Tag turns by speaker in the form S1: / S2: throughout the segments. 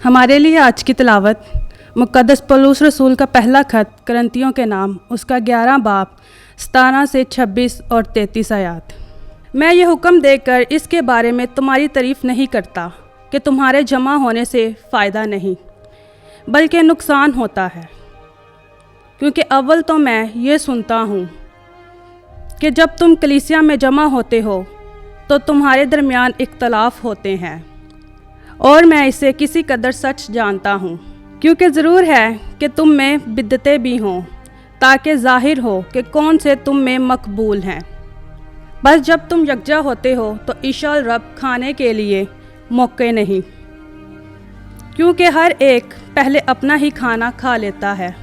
S1: हमारे लिए आज की तिलावत मुक़द्दस पौलुस रसूल का पहला ख़त करंतियों के नाम, उसका 11 बाब 17 से 26 और 33 आयात। मैं ये हुक्म देकर इसके बारे में तुम्हारी तारीफ़ नहीं करता कि तुम्हारे जमा होने से फ़ायदा नहीं बल्कि नुकसान होता है, क्योंकि अव्वल तो मैं ये सुनता हूँ कि जब तुम कलीसिया में जमा होते हो तो तुम्हारे दरमियान इख्तलाफ होते हैं, और मैं इसे किसी कदर सच जानता हूँ, क्योंकि ज़रूर है कि तुम में बिद्दतें भी हों, ताकि ज़ाहिर हो कि कौन से तुम में मकबूल हैं। बस जब तुम यकजा होते हो तो ईशाल रब खाने के लिए मौके नहीं, क्योंकि हर एक पहले अपना ही खाना खा लेता है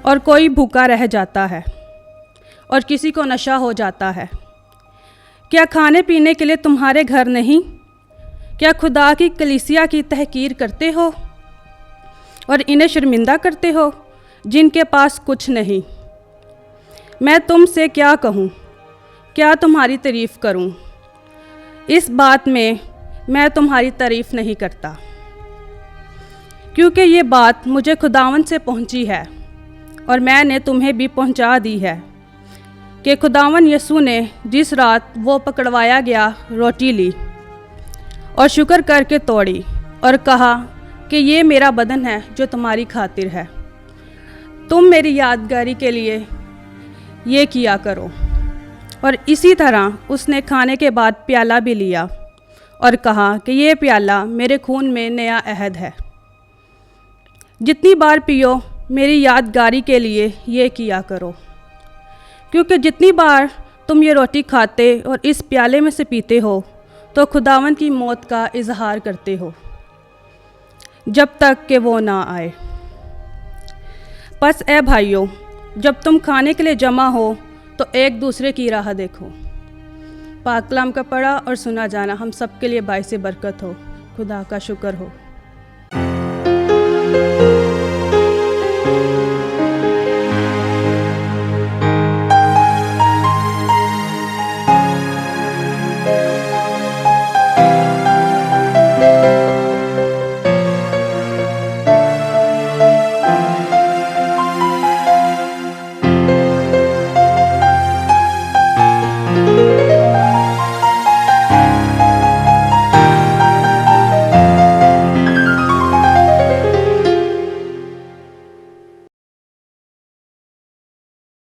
S1: और कोई भूखा रह जाता है और किसी को नशा हो जाता है। क्या खाने पीने के लिए तुम्हारे घर नहीं? क्या खुदा की कलीसिया की तहकीर करते हो और इन्हें शर्मिंदा करते हो जिनके पास कुछ नहीं? मैं तुमसे क्या कहूँ, क्या तुम्हारी तारीफ़ करूँ? इस बात में मैं तुम्हारी तारीफ़ नहीं करता, क्योंकि ये बात मुझे खुदावन से पहुँची है और मैंने तुम्हें भी पहुँचा दी है कि खुदावन यसू ने जिस रात वो पकड़वाया गया रोटी ली और शुक्र करके तोड़ी और कहा कि ये मेरा बदन है जो तुम्हारी खातिर है, तुम मेरी यादगारी के लिए ये किया करो। और इसी तरह उसने खाने के बाद प्याला भी लिया और कहा कि ये प्याला मेरे खून में नया अहद है। जितनी बार पियो मेरी यादगारी के लिए ये किया करो, क्योंकि जितनी बार तुम ये रोटी खाते और इस प्याले में से पीते हो तो खुदावन की मौत का इजहार करते हो जब तक कि वो ना आए। बस ए भाइयों, जब तुम खाने के लिए जमा हो तो एक दूसरे की राह देखो। पाक कलाम का पढ़ा और सुना जाना हम सब के लिए बाइस बरकत हो। खुदा का शुक्र हो।